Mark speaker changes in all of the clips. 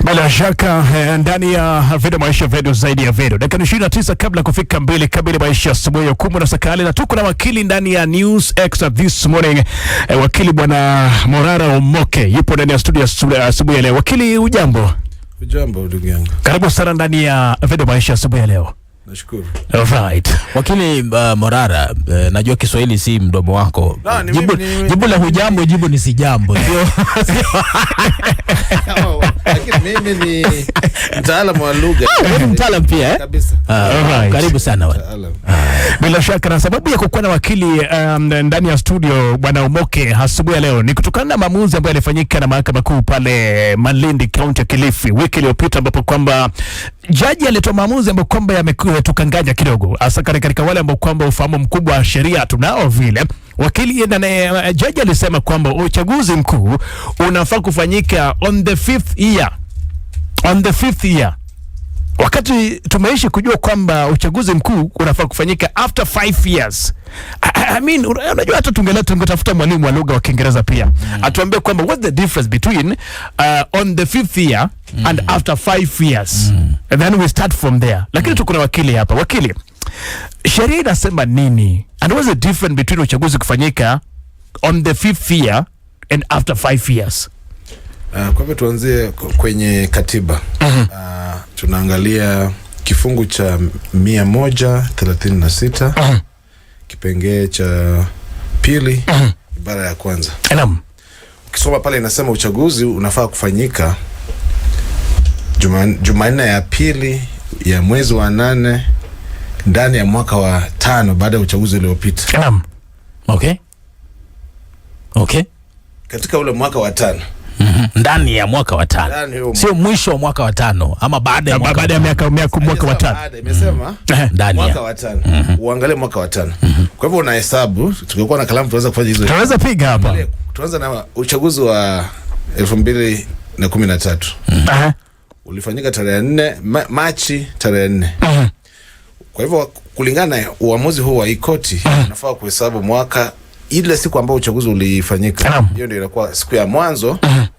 Speaker 1: Bila shaka ndani ya video maisha video zaidi ya video. Dakika 29 kabla kufika 2 kamili maisha asubuhi ya 10 na sakali, na tuko na wakili ndani ya News Extra this morning. Wakili bwana Morara Omoke yupo ndani ya studio asubuhi ya leo. Wakili, ujambo?
Speaker 2: Ujambo ndugu yangu.
Speaker 1: Karibu sana ndani ya video maisha asubuhi ya leo.
Speaker 2: Nashukuru.
Speaker 1: Alright.
Speaker 3: Wakili Morara, najua Kiswahili si mdomo wako. Jibu la hujambo, jibu ni si jambo.
Speaker 2: Lakini mimi ni mtaalamu wa lugha.
Speaker 3: Wewe mtaalamu pia
Speaker 2: Kabisa.
Speaker 3: Alright. Karibu sana wewe.
Speaker 1: Bila shaka, na sababu ya kukuwa na wakili ndani ya studio bwana Omoke asubuhi ya leo ni kutokana na maamuzi ambayo yalifanyika na mahakama kuu pale Malindi County ya Kilifi wiki iliyopita, ambapo kwamba jaji alitoa maamuzi ambayo kwamba yametukanganya kidogo, hasa katika wale ambao kwamba ufahamu mkubwa wa sheria tunao vile. Wakili na jaji alisema kwamba uchaguzi mkuu unafaa kufanyika on the fifth year. Wakati tumeishi kujua kwamba uchaguzi mkuu unafaa kufanyika after 5 years. I mean, unajua hata tungetafuta mwalimu wa lugha wa Kiingereza pia atuambie kwamba what's the difference between on the 5th year and after 5 years. And then we start from there. Lakini tuko na wakili hapa. Wakili, sheria inasema nini? And what's the difference between uchaguzi kufanyika on the 5th year and after 5 years?
Speaker 2: Kwa hivyo tuanzie kwenye katiba. Tunaangalia kifungu cha 136 kipengee cha pili ibara ya kwanza.
Speaker 1: Naam.
Speaker 2: Ukisoma pale inasema uchaguzi unafaa kufanyika Jumanne ya pili ya mwezi wa 8 ndani ya mwaka wa 5 baada ya uchaguzi uliopita.
Speaker 1: Naam. Okay.
Speaker 2: Katika ule mwaka wa 5.
Speaker 3: Ndani ya mwaka wa 5. Sio mwisho wa mwaka wa 5 ama baada ya mwaka
Speaker 1: wa 5.
Speaker 2: Imesema
Speaker 3: ndani
Speaker 2: mwaka wa 5. Uangalie mwaka wa 5. Kwa hivyo unahesabu, tukikuwa na kalamu tunaweza kufanya hizo.
Speaker 1: Tunaweza piga hapa.
Speaker 2: Tuanze na uchaguzi wa 2013. Ulifanyika tarehe 4 Machi tarehe 4. Kwa hivyo kulingana na uamuzi huu wa ikoti unafaa kuhesabu mwaka ile siku ambayo uchaguzi ulifanyika. Hiyo ndio inakuwa siku ya mwanzo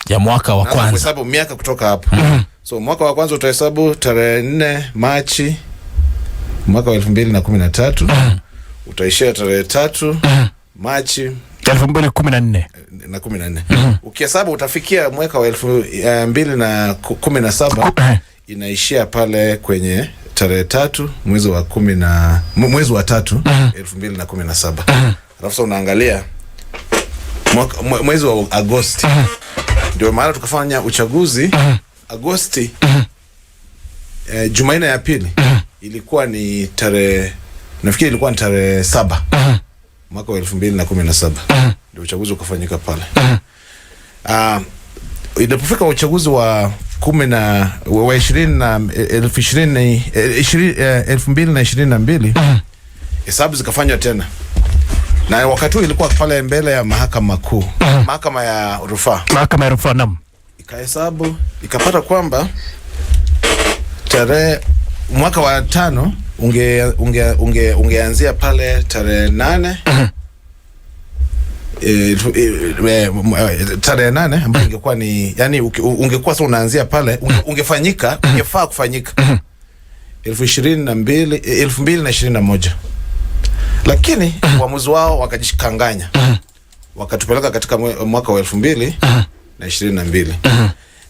Speaker 3: ya mwaka wa kwanza.
Speaker 2: Hesabu miaka kutoka hapo. So mwaka wa kwanza utahesabu tarehe 4 Machi mwaka wa 2013. Utaishia tarehe 3 Machi
Speaker 1: 2014.
Speaker 2: Ukihesabu utafikia mwaka wa 2017 inaishia pale kwenye tarehe 3 mwezi wa 3 2017. Alafu unaangalia mwezi wa Agosti. Ndio maana tukafanya uchaguzi Agosti. Jumanne ya pili ilikuwa ni tarehe, nafikiri ilikuwa ni tarehe 7 mwaka wa 2017. Ndio uchaguzi ukafanyika pale. Ilipofika uchaguzi wa 2022 hesabu zikafanywa tena. Na wakati huu ilikuwa pale mbele ya mahakama kuu, mahakama ya rufaa.
Speaker 1: Naam.
Speaker 2: Ikahesabu, ikapata kwamba tarehe mwaka wa 5 ungeanzia pale tarehe 8. Tarehe 8 ambayo ingekuwa ni, yani ungekuwa sasa unaanzia pale, ungefaa kufanyika 2021. Lakini uamuzi wao wakajikanganya. Wakatupeleka katika mwaka wa 2022.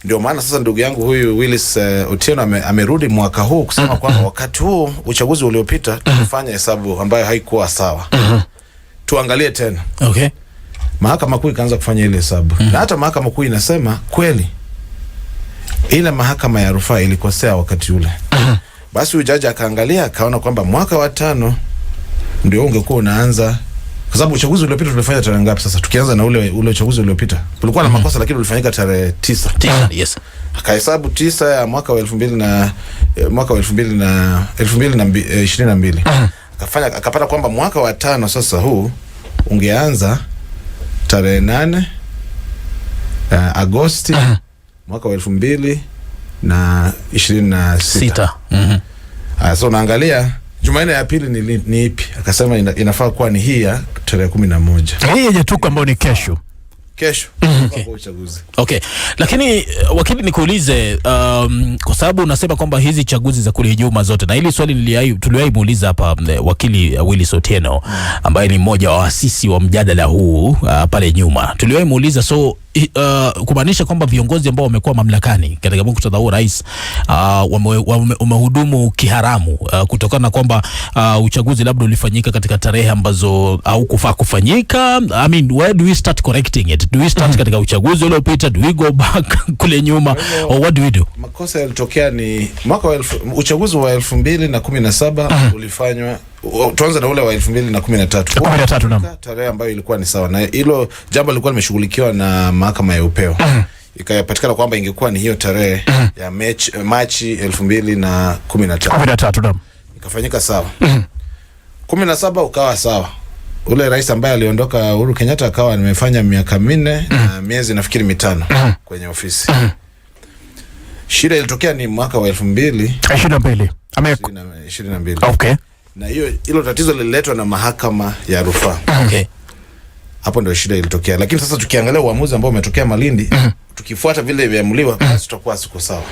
Speaker 2: Ndio maana sasa ndugu yangu huyu Willis Otieno amerudi mwaka huu kusema kwamba wakati huu uchaguzi uliopita tulifanya hesabu ambayo haikuwa sawa. Tuangalie tena.
Speaker 1: Okay.
Speaker 2: Mahakama kuu ikaanza kufanya ile hesabu. Na hata mahakama kuu inasema kweli ile mahakama ya rufaa ilikosea wakati ule. Basi huyu jaji akaangalia akaona kwamba mwaka wa 5 ndio ungekuwa unaanza, kwa sababu uchaguzi uliopita tulifanya tarehe ngapi sasa? Tukianza na ule uchaguzi uliopita kulikuwa na makosa, lakini ulifanyika tarehe 9.
Speaker 3: Yes.
Speaker 2: Akahesabu 9 ya mwaka wa 2022. Akapata kwamba mwaka wa 5 sasa huu ungeanza tarehe 8 Agosti mwaka wa 2026. So naangalia Jumanne ya pili ni ipi? Akasema inafaa kuwa ni hii ya tarehe 11.
Speaker 1: Hii yenye tuko ambayo ni kesho.
Speaker 2: Kesho.
Speaker 3: Okay.
Speaker 2: Uchaguzi.
Speaker 3: Okay. Lakini wakili nikuulize, kwa sababu unasema kwamba hizi chaguzi za kule Juma zote, na hili swali tuliwahi muuliza hapa wakili Willis Otieno ambaye ni mmoja wa waasisi wa mjadala huu pale nyuma. Tuliwahi muuliza, so kumaanisha kwamba viongozi ambao wamekuwa mamlakani katika muktadha huu rais wamehudumu kiharamu kutokana na kwamba uchaguzi labda ulifanyika katika tarehe ambazo haukufaa kufanyika. I mean, where do we start correcting it? Do we start katika uchaguzi uliopita? Do we go back kule nyuma? Or what do we do?
Speaker 2: Makosa yalitokea ni uchaguzi wa 2017 ulifanywa. Tuanze na ule wa 2013.
Speaker 1: Naam.
Speaker 2: Tarehe ambayo ilikuwa ni sawa. Na hilo jambo lilikuwa limeshughulikiwa na mahakama ya upeo. Ikapatikana kwamba ingekuwa ni hiyo tarehe ya Machi 2013.
Speaker 1: Naam.
Speaker 2: Ikafanyika sawa. 17 ukawa sawa. Ule rais ambaye aliondoka Uhuru Kenyatta akawa nimefanya miaka 4 na miezi nafikiri 5 kwenye ofisi. Shida ilitokea ni mwaka wa 2022. 22.
Speaker 1: Okay.
Speaker 2: Na hilo tatizo lililetwa na mahakama ya rufaa.
Speaker 3: Okay.
Speaker 2: Hapo ndio shida ilitokea. Lakini sasa tukiangalia uamuzi ambao umetokea Malindi, tukifuata vile viamuliwa, basi tutakuwa siko sawa.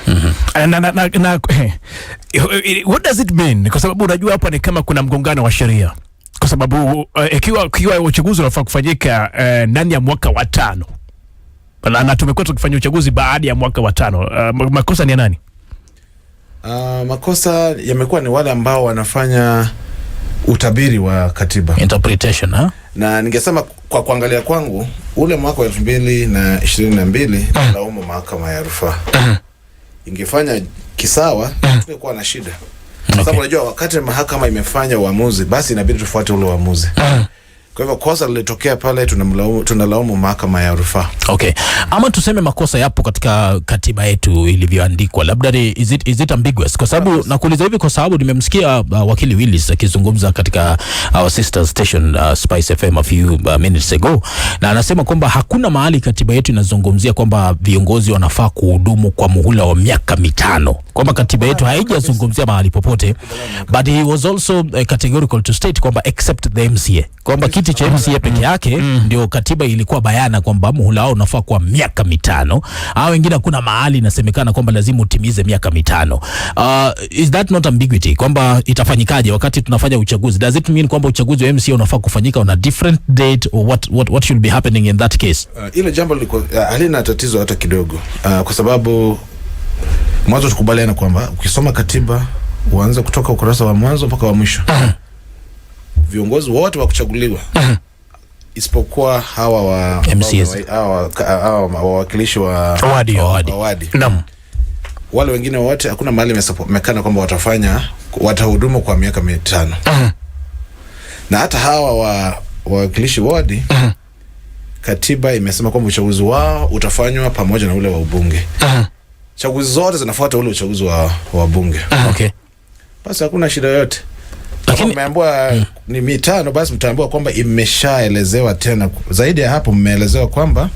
Speaker 1: What does it mean? Kwa sababu unajua hapa ni kama kuna mgongano wa sheria. Kwa sababu ikiwa uchaguzi unafaa kufanyika ndani ya mwaka wa 5. Na tumekuwa tukifanya uchaguzi baada ya mwaka wa 5. Makosa ni ya nani?
Speaker 2: Makosa yamekuwa ni wale ambao wanafanya utabiri wa katiba.
Speaker 3: Interpretation, ha?
Speaker 2: Na ningesema kwa kuangalia kwangu ule mwaka wa 2022 laumu mahakama ya rufaa. Ingefanya kisawa, tungekuwa na shida. Sababu unajua wakati mahakama imefanya uamuzi, basi inabidi tufuate ule uamuzi. Kwa hivyo kosa lilitokea pale, tunalaumu mahakama ya rufaa.
Speaker 3: Okay. Ama tuseme makosa yapo katika katiba yetu ilivyoandikwa. Labda is it ambiguous? Kwa sababu nakuuliza hivi kwa sababu nimemsikia wakili Willis akizungumza katika our sister station Spice FM a few minutes ago, na anasema kwamba hakuna mahali katiba yetu inazungumzia kwamba viongozi wanafaa kuhudumu kwa muhula wa miaka 5. Kwamba katiba yetu haijazungumzia mahali popote, but he was also categorical to state kwamba except the MCA. Kwamba kiti cha MCA peke yake ndio katiba ilikuwa bayana kwamba muhula wao unafaa kwa miaka 5. Hao wengine hakuna mahali inasemekana kwamba lazima utimize miaka 5. Is that not ambiguity? Kwamba itafanyikaje wakati tunafanya uchaguzi? Does it mean kwamba uchaguzi wa MCA unafaa kufanyika on a different date, or what should be happening in that case?
Speaker 2: Ile jambo liko halina tatizo hata kidogo. Kwa sababu mwanzo tukubaliana kwamba ukisoma katiba uanze kutoka ukurasa wa mwanzo mpaka wa mwisho. Viongozi wote wa kuchaguliwa isipokuwa hawa wa
Speaker 3: MCS,
Speaker 2: hawa wawakilishi wa wadi.
Speaker 1: Naam.
Speaker 2: Wale wengine wote hakuna mahali imekana kwamba watahudumu kwa miaka 5. Na hata hawa wawakilishi wadi, katiba imesema kwamba uchaguzi wao utafanywa pamoja na ule wa ubunge. Chaguzi zote zinafuata ule uchaguzi wa bunge.
Speaker 3: Okay.
Speaker 2: Basi hakuna shida yote. Lakini mmeambiwa ni 5, basi mtaambiwa kwamba imeshaelezewa tena. Zaidi ya hapo mmeelezewa kwamba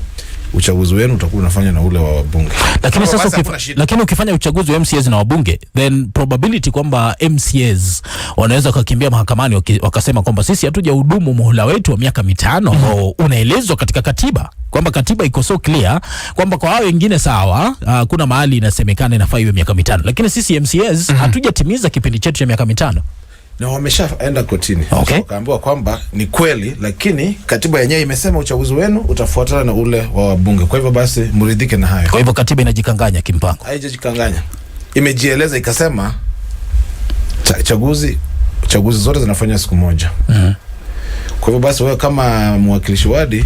Speaker 2: uchaguzi wenu utakuwa unafanya na ule wa wabunge.
Speaker 3: Lakini sasa lakini ukifanya uchaguzi wa MCAs na wabunge, then probability kwamba MCAs wanaweza kukimbia mahakamani wakasema kwamba sisi hatujahudumu muhula wetu wa miaka 5 unaelezwa katika katiba. Kwamba katiba iko so clear kwamba kwa hao wengine sawa, kuna mahali inasemekana inafaa iwe miaka 5. Lakini sisi MCAs hatujatimiza kipindi chetu cha miaka 5.
Speaker 2: Na wameshaenda kotini.
Speaker 3: Okay.
Speaker 2: Wakaambiwa kwamba ni kweli, lakini katiba yenyewe imesema uchaguzi wenu utafuatana na ule wa wabunge. Kwa hivyo basi muridhike na hayo.
Speaker 3: Kwa hivyo katiba inajikanganya kimpango.
Speaker 2: Haijajikanganya. Imejieleza ikasema chaguzi zote zinafanywa siku moja. Kwa hivyo basi wewe kama mwakilishi wadi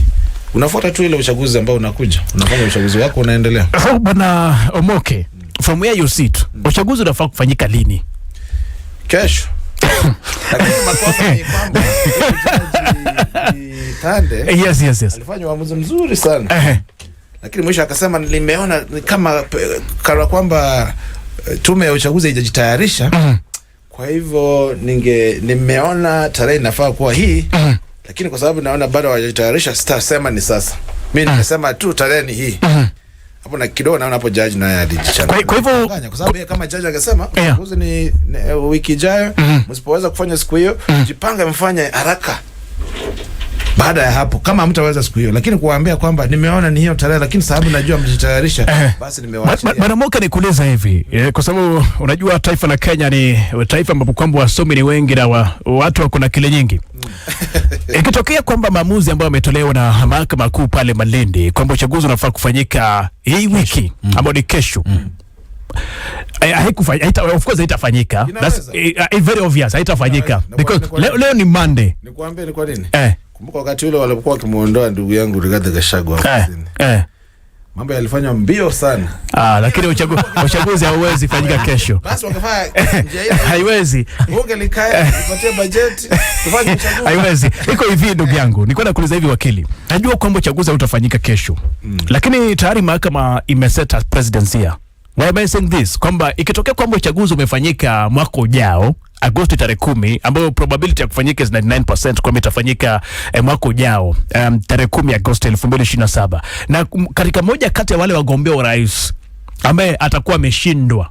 Speaker 2: unafuata tu ile uchaguzi ambao unakuja. Unafanya uchaguzi wako unaendelea.
Speaker 1: Bwana Omoke, from where you sit, uchaguzi unafaa kufanyika lini?
Speaker 2: Kesho. Lakini makosa ni kwamba Tande
Speaker 1: Yes.
Speaker 2: alifanya uamuzi mzuri sana. Lakini mwisho akasema nimeona kama kana kwamba tume ya uchaguzi haijajitayarisha. Kwa hivyo nimeona tarehe inafaa kuwa hii. Lakini kwa sababu naona bado hawajatayarisha, sitasema ni sasa. Mimi nimesema tu tarehe ni hii. Hapo na kidogo naona hapo judge naye alijichana.
Speaker 1: Kwa hivyo
Speaker 2: kwa sababu kama judge angesema uchaguzi ni wiki ijayo, msipoweza kufanya siku hiyo, jipanga mfanye haraka. Baada ya hapo kama hamtaweza siku hiyo, lakini kuwaambia kwamba nimeona ni hiyo tarehe, lakini sababu najua mjitayarisha, basi nimewaachilia.
Speaker 1: Bwana Moka, nikuuliza hivi kwa sababu unajua taifa la Kenya ni taifa ambapo kwamba wasomi ni wengi na watu wako na kile nyingi. Ikitokea kwamba maamuzi ambayo yametolewa na mahakama kuu pale Malindi kwamba uchaguzi unafaa kufanyika hii wiki ambao ni kesho, of course haitafanyika. That's very obvious, haitafanyika because leo ni Monday.
Speaker 2: Nikuambie ni kwa nini? Kumbuka wakati ule walipokuwa kimuondoa ndugu yangu Rigathi Gachagua, mambo yalifanywa mbio sana.
Speaker 1: Lakini uchaguzi hauwezi fanyika kesho.
Speaker 2: Basi wakafanya njia hiyo.
Speaker 1: Haiwezi.
Speaker 2: Bunge likae, tupatie budget, tufanye uchaguzi.
Speaker 1: Haiwezi. Iko hivi ndugu yangu, nilikuwa nakuuliza hivi wakili. Najua kwamba uchaguzi hautafanyika kesho. Lakini tayari mahakama imeseta presidency here. Why am I saying this? Kwamba ikitokea kwamba uchaguzi umefanyika mwaka ujao Agosti tarehe 10, ambayo probability ya kufanyika is 99% kwamba itafanyika mwaka ujao tarehe 10 Agosti 2027, na katika moja kati ya wale wagombea wa rais ambaye atakuwa ameshindwa,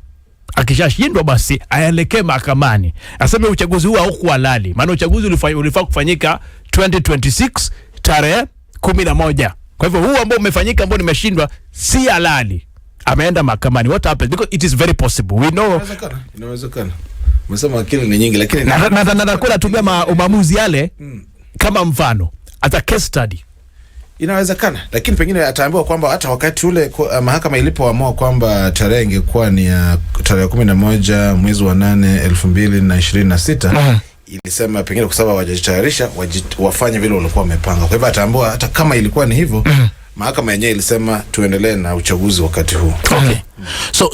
Speaker 1: akishashindwa basi aelekee mahakamani aseme uchaguzi huu haukuwa halali, maana uchaguzi ulifaa kufanyika 2026 tarehe 11. Kwa hivyo huu ambao umefanyika ambao nimeshindwa si halali, ameenda mahakamani. What happens? Because it is very possible. We know
Speaker 2: inawezekana. Umesema akili ni nyingi, lakini
Speaker 1: na kuna tumia maamuzi yale kama mfano as a case study.
Speaker 2: Inawezekana, lakini pengine ataambiwa kwamba hata wakati ule mahakama ilipoamua kwamba tarehe ingekuwa ni ya tarehe 11 mwezi wa 8 2026, ilisema pengine kwa sababu hawajajitayarisha wafanye vile walikuwa wamepanga. Kwa hivyo ataambiwa hata kama ilikuwa ni hivyo, mahakama yenyewe ilisema tuendelee na uchaguzi wakati huu.
Speaker 3: Okay.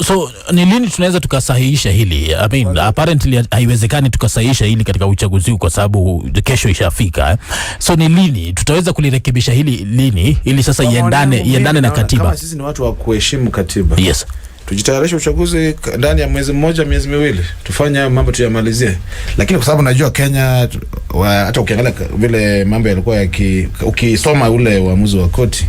Speaker 3: So ni lini tunaweza tukasahihisha hili? I mean, apparently haiwezekani tukasahihisha hili katika uchaguzi huu kwa sababu kesho ishafika. So ni lini tutaweza kulirekebisha hili, lini ili sasa iendane na katiba?
Speaker 2: Kama sisi ni watu wa kuheshimu katiba.
Speaker 3: Yes.
Speaker 2: Tujitayarishe uchaguzi ndani ya mwezi mmoja, miezi miwili. Tufanye mambo lakini kwa sababu najua Kenya hata ukiangalia vile mambo yalikuwa ukisoma ule uamuzi wa koti,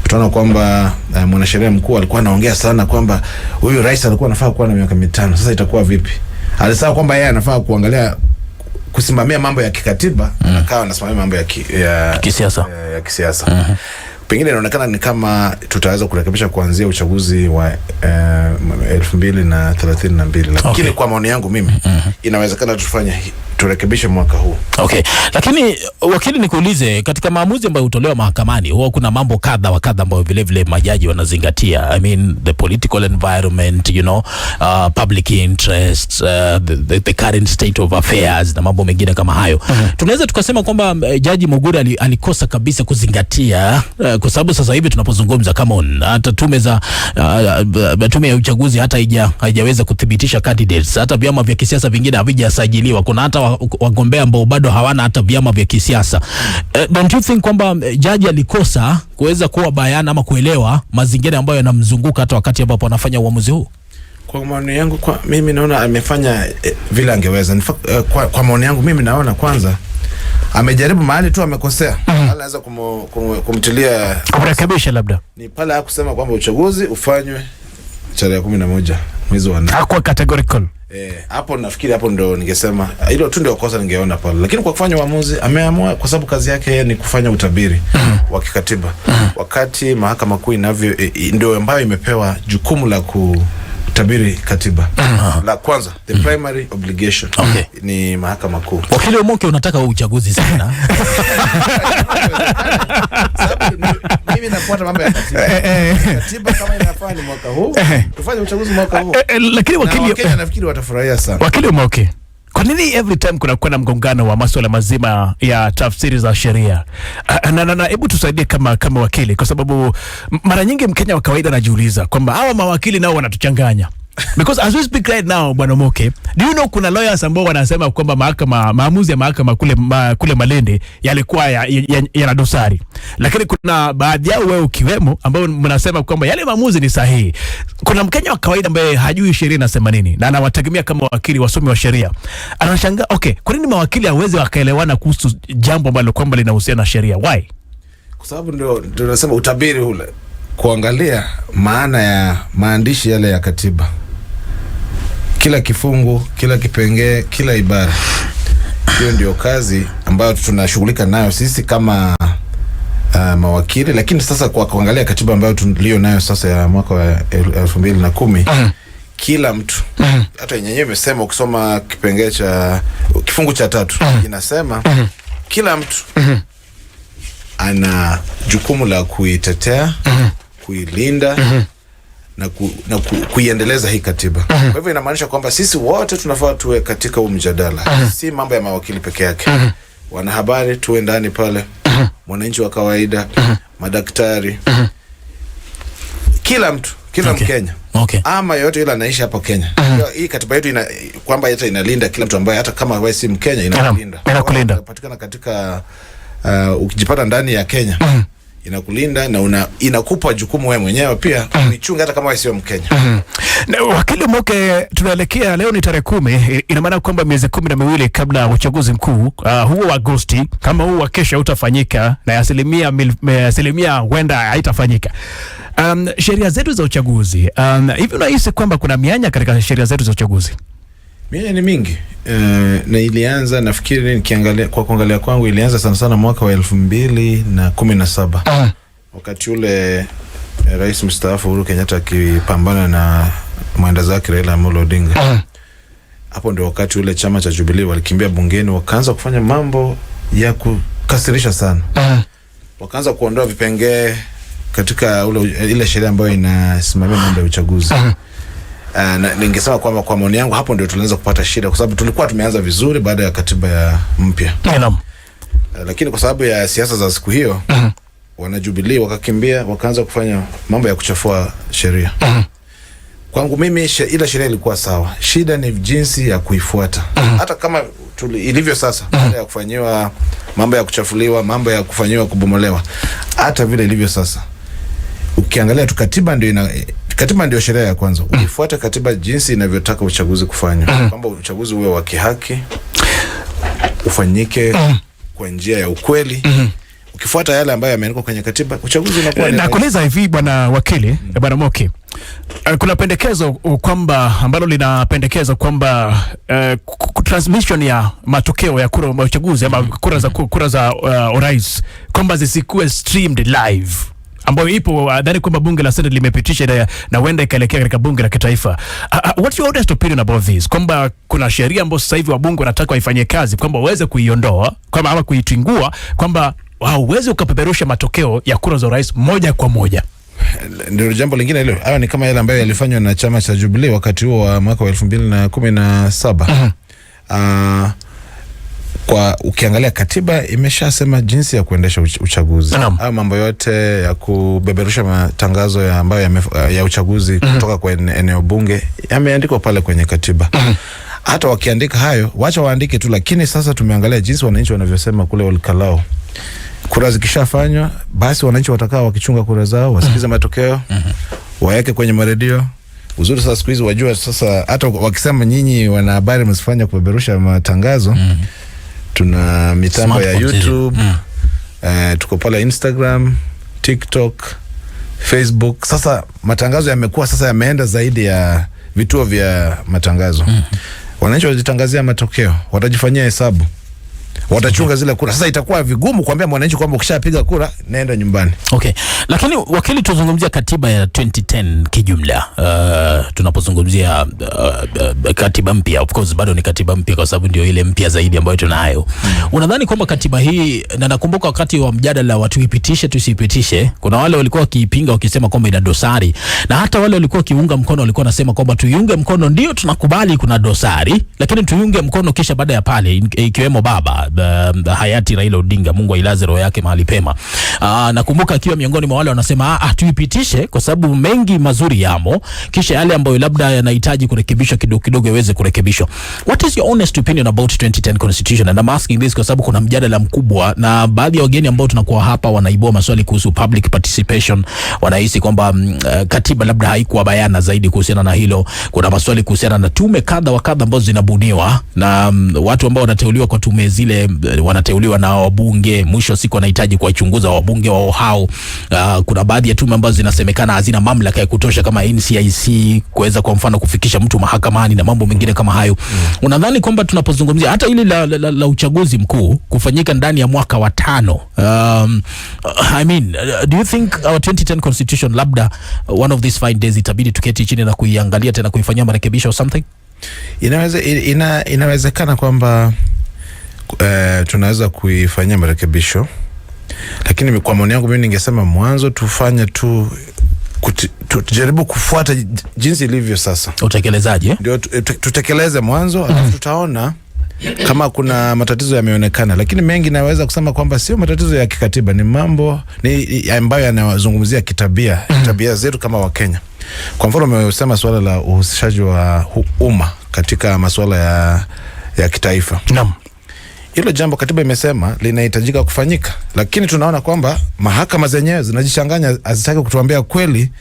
Speaker 2: utaona kwamba mwanasheria mkuu alikuwa anaongea sana kwamba huyu rais alikuwa anafaa kuwa na miaka 5. Sasa itakuwa vipi? Alisema kwamba yeye anafaa kusimamia mambo ya kikatiba, akawa anasimamia mambo ya kisiasa. Pengine inaonekana ni kama tutaweza kurekebisha kuanzia uchaguzi wa 2032, lakini kwa maoni yangu mimi inawezekana turekebishe mwaka huu.
Speaker 3: Okay. Lakini wakili, nikuulize, katika maamuzi ambayo hutolewa mahakamani huwa kuna mambo kadha wa kadha ambayo vile vile majaji wanazingatia. I mean, the political environment, public interest, the current state of affairs na mambo mengine kama hayo. Tunaweza tukasema kwamba Jaji Mugura alikosa kabisa kuzingatia, kwa sababu sasa hivi tunapozungumza hata tume ya uchaguzi hata haijaweza kuthibitisha candidates, hata vyama vya kisiasa vingine havijasajiliwa, kuna hata wagombea ambao bado hawana hata vyama vya kisiasa. Don't you think kwamba jaji alikosa kuweza kuwa bayana ama kuelewa mazingira ambayo yanamzunguka hata wakati ambapo anafanya uamuzi huu?
Speaker 2: Kwa maoni yangu, mimi naona amefanya vile angeweza. Kwa maoni yangu mimi naona kwanza amejaribu mahali tu amekosea. Anaweza kumtilia
Speaker 1: kurekebisha, labda
Speaker 2: ni pale hakusema kwamba uchaguzi ufanywe tarehe 11 mwezi wa 8.
Speaker 1: Hakuwa categorical.
Speaker 2: Hapo nafikiri hapo ndo ningesema hilo tu ndio kosa ningeona pale. Lakini kwa kufanya uamuzi ameamua, kwa sababu kazi yake ni kufanya utabiri wa kikatiba. Wakati mahakama kuu ndio ambayo imepewa jukumu la kutabiri katiba. La kwanza, the primary obligation ni mahakama kuu.
Speaker 3: Wakili Omoke, unataka uchaguzi sana.
Speaker 2: Sababu mimi nafuata mambo ya katiba. Katiba kama inafaa ni mwaka huu, tufanye uchaguzi mwaka huu.
Speaker 1: Lakini wakili,
Speaker 2: nafikiri watafurahia sana.
Speaker 1: Wakili Omoke, kwa nini every time kuna na mgongano wa masuala mazima ya tafsiri za sheria? Na hebu tusaidie kama wakili, kwa sababu mara nyingi Mkenya wa kawaida anajiuliza kwamba hawa mawakili nao wanatuchanganya. Because as we speak right now, Bwana Omoke, do you know kuna lawyers ambao wanasema kwamba maamuzi ya mahakama kule Malindi yalikuwa yana dosari. Lakini kuna baadhi yao, wewe ukiwemo, ambao mnasema kwamba yale maamuzi ni sahihi. Kuna Mkenya wa kawaida ambaye hajui sheria inasema nini na anawategemea kama wakili, wasomi wa sheria. Anashangaa, kwa nini mawakili hawezi wakaelewana kuhusu jambo ambalo kwamba linahusiana na sheria? Why?
Speaker 2: Kwa sababu ndio tunasema utabiri ule, kuangalia maana ya maandishi yale ya katiba. Kila kifungu, kila kipengee, kila ibara. Hiyo ndio kazi ambayo ambayo tunashughulika nayo sisi kama mawakili, lakini sasa kwa kuangalia katiba ambayo tulio nayo sasa ya mwaka wa 2010 kila mtu hata yenyewe imesema, ukisoma kipengele cha kifungu cha 3 inasema kila mtu ana jukumu la kuitetea, kuilinda na kuiendeleza hii katiba. Kwa hivyo inamaanisha kwamba sisi wote tunafaa tuwe katika huu mjadala. Si mambo ya mawakili peke yake. Wanahabari tuwe ndani pale, mwananchi wa kawaida, madaktari, kila mtu, kila Mkenya. Ama yote yule anaishi hapa Kenya. Hii katiba yetu kwamba hata inalinda kila mtu ambaye hata kama wewe si Mkenya inakulinda. Inapatikana katika ukijipata ndani ya Kenya inakulinda na inakupa jukumu wewe mwenyewe pia kuichunga hata kama wewe sio Mkenya.
Speaker 1: Na wakili Moke, tunaelekea leo ni tarehe 10, ina maana kwamba miezi 12 kabla ya uchaguzi mkuu huo wa Agosti, kama huu wa kesho utafanyika na asilimia huenda haitafanyika. Sheria zetu za uchaguzi, hivi unahisi kwamba kuna mianya katika sheria zetu za uchaguzi?
Speaker 2: Mianya ni mingi. Na ilianza, nafikiri nikiangalia kwa kuangalia kwangu, ilianza sana sana mwaka wa 2017. Wakati ule Rais mstaafu Uhuru Kenyatta akipambana na mwenda zake Raila Amolo Odinga. Hapo ndio wakati ule chama cha Jubilee walikimbia bungeni, wakaanza kufanya mambo ya kukasirisha sana. Wakaanza kuondoa vipengee katika ile sheria ambayo inasimamia mambo ya uchaguzi. Na ningesema kwamba kwa maoni yangu hapo ndio tulianza kupata shida, kwa sababu tulikuwa tumeanza vizuri baada ya katiba ya mpya. Lakini kwa sababu ya siasa za siku hiyo, wana Jubilee wakakimbia, wakaanza kufanya mambo ya kuchafua sheria. Kwangu mimi ile sheria ilikuwa sawa. Shida ni jinsi ya kuifuata. Hata kama ilivyo sasa, baada ya kufanyiwa mambo ya kuchafuliwa, mambo ya kufanyiwa kubomolewa, hata vile ilivyo sasa, ukiangalia tu katiba ndio sheria ya kwanza. Ukifuata katiba jinsi inavyotaka uchaguzi kufanywa, kwamba uchaguzi uwe wa kihaki, ufanyike kwa njia ya ukweli. Ukifuata yale ambayo yameandikwa kwenye katiba, uchaguzi unakuwa
Speaker 1: na kuuliza hivi bwana wakili, bwana Moke, kuna pendekezo kwamba ambalo linapendekeza kwamba transmission ya matokeo ya kura ya uchaguzi ama kura za urais kwamba zisikuwe streamed live, ambayo ipo dhani kwamba bunge la Senate limepitisha na huenda ikaelekea katika bunge la kitaifa. What's your honest opinion about this? Kwamba kuna sheria ambayo sasa hivi wabunge wanataka waifanyie kazi, kwamba waweze kuiondoa kwamba ama kuitingua, kwamba hauwezi ukapeperusha matokeo ya kura za urais moja kwa moja.
Speaker 2: Ndio jambo lingine hilo. Hayo ni kama yale ambayo yalifanywa na chama cha Jubilee wakati huo wa mwaka wa 2017. Kwa ukiangalia katiba imeshasema jinsi ya kuendesha uchaguzi. Au mambo yote ya kubeberusha matangazo ya uchaguzi kutoka kwa eneo bunge yameandikwa pale kwenye katiba. Hata wakiandika hayo, wacha waandike tu, lakini sasa tumeangalia jinsi wananchi wanavyosema kule Olkalao. Kura zikishafanywa, basi wananchi watakaa wakichunga kura zao, wasikize matokeo, waweke kwenye maredio. Uzuri sasa siku hizi wajua sasa, hata wakisema nyinyi wanahabari msifanye kubeberusha matangazo, tuna mitambo ya YouTube, tuko pale Instagram, TikTok, Facebook. Sasa matangazo yamekuwa sasa yameenda zaidi ya vituo vya matangazo. Wananchi wajitangazia matokeo, watajifanyia hesabu, watachunga zile kura. Sasa itakuwa vigumu kuambia mwananchi kwamba ukishapiga kura naenda nyumbani.
Speaker 3: Lakini wakili, tuzungumzia katiba ya 2010 kijumla. Tunapozungumzia katiba mpya, of course bado ni katiba mpya kwa sababu ndio ile mpya zaidi ambayo tunayo. Unadhani kwamba katiba hii, na nakumbuka wakati wa mjadala wa tuipitishe tusipitishe, kuna wale walikuwa wakiipinga wakisema kwamba ina dosari, na hata wale walikuwa kiunga mkono walikuwa nasema kwamba tuiunge mkono, ndio tunakubali kuna dosari, lakini tuiunge mkono kisha baada ya pale, ikiwemo baba hayati Raila Odinga, Mungu ailaze roho yake mahali pema. Nakumbuka akiwa miongoni mwa wale wanasema tuipitishe kwa sababu mengi mazuri yamo, kisha yale ambayo labda yanahitaji kurekebishwa kidogo kidogo yaweze kurekebishwa. What is your honest opinion about 2010 constitution? And I'm asking this kwa sababu kuna mjadala mkubwa, na baadhi ya wageni ambao tunakuwa hapa wanaibua maswali kuhusu public participation. Wanahisi kwamba katiba labda haikuwa bayana zaidi kuhusiana na hilo. Kuna maswali kuhusiana na tume kadha wa kadha ambazo zinabuniwa na watu ambao wanateuliwa kwa tume zile pale wanateuliwa na wabunge, mwisho wa siku wanahitaji kuwachunguza wabunge wao hao. Kuna baadhi ya tume ambazo zinasemekana hazina mamlaka ya kutosha kama NCIC kuweza kwa mfano kufikisha mtu mahakamani na mambo mengine kama hayo. Unadhani kwamba tunapozungumzia hata ile la uchaguzi mkuu kufanyika ndani ya mwaka wa 5, I mean, do you think our 2010 constitution labda one of these fine days itabidi tuketi chini na kuiangalia tena kuifanyia marekebisho or something?
Speaker 2: Inawezekana kwamba tunaweza kuifanyia marekebisho, lakini kwa maoni yangu mimi ningesema mwanzo tufanye tujaribu kufuata jinsi ilivyo sasa.
Speaker 3: Utekelezaje?
Speaker 2: Ndio tutekeleze mwanzo, alafu tutaona kama kuna matatizo yameonekana, lakini mengi naweza kusema kwamba sio matatizo ya kikatiba, ni mambo ambayo yanazungumzia tabia zetu kama Wakenya. Kwa mfano umesema swala la uhusishaji wa umma katika masuala ya kitaifa.
Speaker 1: Naam.
Speaker 2: Hilo jambo katiba imesema linahitajika kufanyika, lakini tunaona kwamba mahakama zenyewe zinajichanganya, hazitaki kutuambia kweli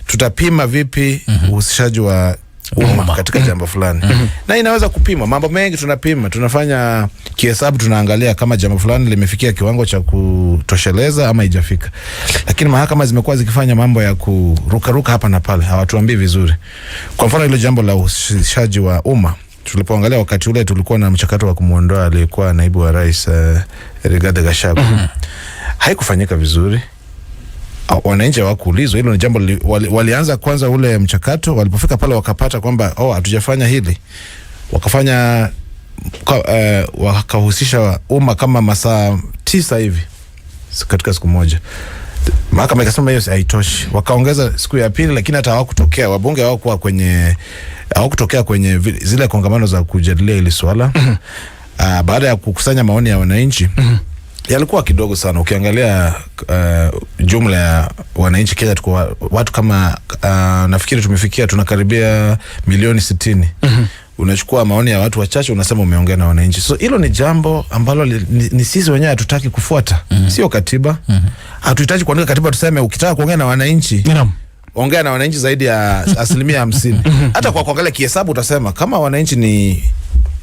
Speaker 2: tutapima vipi uhusishaji wa umma katika jambo fulani. Na inaweza kupima mambo mengi, tunafanya kihesabu, tunaangalia kama jambo fulani limefikia kiwango cha kutosheleza ama haijafika. Lakini mahakama zimekuwa zikifanya mambo ya kuruka hapa na pale, hawatuambii vizuri. Kwa mfano ile jambo la uhusishaji wa umma, tulipoangalia wakati ule tulikuwa na mchakato wa kumuondoa aliyekuwa naibu wa rais Rigathi Gachagua. Haikufanyika vizuri. Wananchi hawakuulizwa. Hilo ni jambo walianza kwanza ule mchakato, walipofika pale wakapata kwamba hatujafanya hili, wakafanya wakahusisha umma kama masaa 9 hivi katika siku moja. Mahakama ikasema hiyo haitoshi, wakaongeza siku ya pili, lakini hata hawakutokea wabunge, hawakutokea kwenye zile kongamano za kujadilia hili swala. Baada ya kukusanya maoni ya wananchi, yalikuwa kidogo sana. Ukiangalia jumla ya wananchi Kenya, tuko watu kama nafikiri tunakaribia milioni 60. Unachukua maoni ya watu wachache, unasema umeongea na wananchi. So hilo ni jambo ambalo ni sisi wenyewe hatutaki kufuata. Sio katiba. Hatuhitaji kuandika katiba tuseme ukitaka kuongea na wananchi, ongea na wananchi zaidi ya 50%. Hata kwa kuangalia kihesabu utasema kama wananchi ni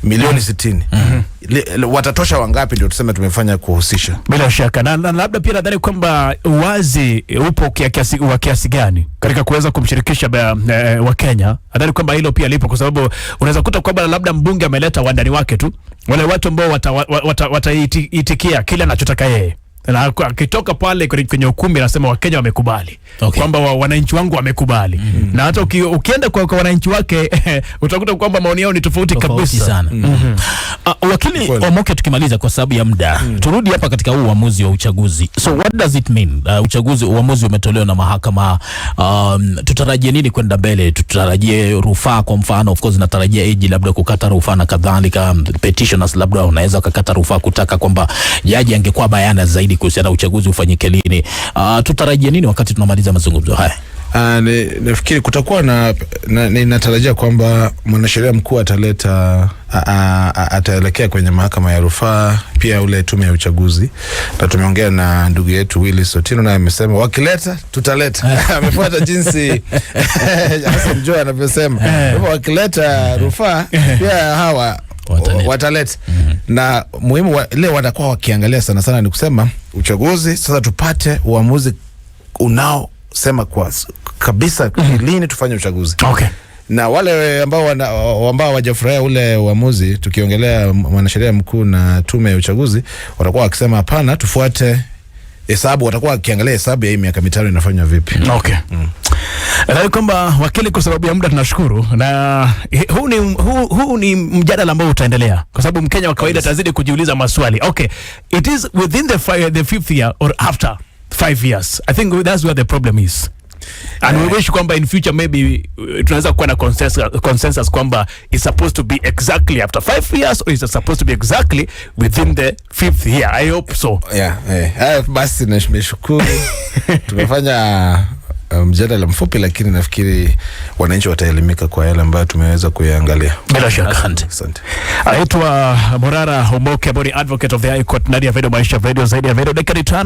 Speaker 2: milioni 60. Watatosha wangapi ndio tuseme tumefanya kuhusisha?
Speaker 1: Bila shaka. Na labda pia nadhani kwamba uwazi upo kiasi gani katika kuweza kumshirikisha wa Kenya. Nadhani kwamba hilo pia lipo, kwa sababu unaweza kuta kwamba labda mbunge ameleta wandani wake tu, wale watu ambao wataitikia kile anachotaka yeye, na akitoka pale kwenye ukumbi anasema Wakenya wamekubali, kwamba wananchi wangu wamekubali. Na hata ukienda kwa wananchi wake utakuta kwamba maoni yao ni tofauti kabisa
Speaker 3: sana. Wakili Omoke, tukimaliza kwa sababu ya muda, turudi hapa katika huu uamuzi wa uchaguzi. So what does it mean? Uamuzi umetolewa na mahakama. Tutarajie nini kwenda mbele? Tutarajie rufaa kwa mfano? Of course natarajia AG labda kukata rufaa na kadhalika. Petitioners labda wanaweza kukata rufaa kutaka kwamba jaji angekuwa bayana zaidi kuhusiana na uchaguzi ufanyike lini. Tutarajia nini wakati tunamaliza mazungumzo haya?
Speaker 2: Nafikiri kutakuwa ninatarajia kwamba mwanasheria mkuu ataelekea kwenye mahakama ya rufaa, pia ule tume ya uchaguzi. Na tumeongea na ndugu yetu Willis Otino, na amesema wakileta tutaleta. Amefuata jinsi Hassan Joho anavyosema. Wakileta rufaa pia hawa wataleta. Na muhimu ile watakuwa wakiangalia sana ni kusema uchaguzi sasa tupate uamuzi unaosema kwa kabisa lini tufanye uchaguzi. Na wale ambao hawajafurahia ule uamuzi, tukiongelea mwanasheria mkuu na tume ya uchaguzi, watakuwa wakisema hapana, tufuate hesabu. Watakuwa wakiangalia hesabu ya hii miaka 5 inafanywa vipi.
Speaker 1: Nadhani kwamba wakili, kwa sababu ya muda tunashukuru, na huu ni mjadala ambao utaendelea, kwa sababu Mkenya wa kawaida atazidi kujiuliza maswali. It is within the 5th year or after 5 years. I think that's where the problem is. And we wish kwamba in future maybe tunaweza kuwa na consensus kwamba it's supposed to be exactly after 5 years or it's supposed to be exactly within the 5th year. I hope so.
Speaker 2: Basi nashukuru. Tumefanya mjadala mfupi, lakini nafikiri wananchi wataelimika kwa yale ambayo tumeweza kuyaangalia.
Speaker 1: Bila shaka.
Speaker 2: Asante.
Speaker 1: Aitwa Morara Omoke, body advocate of the High Court, Nadia Video Maisha Video, zaidi ya video dakika 5.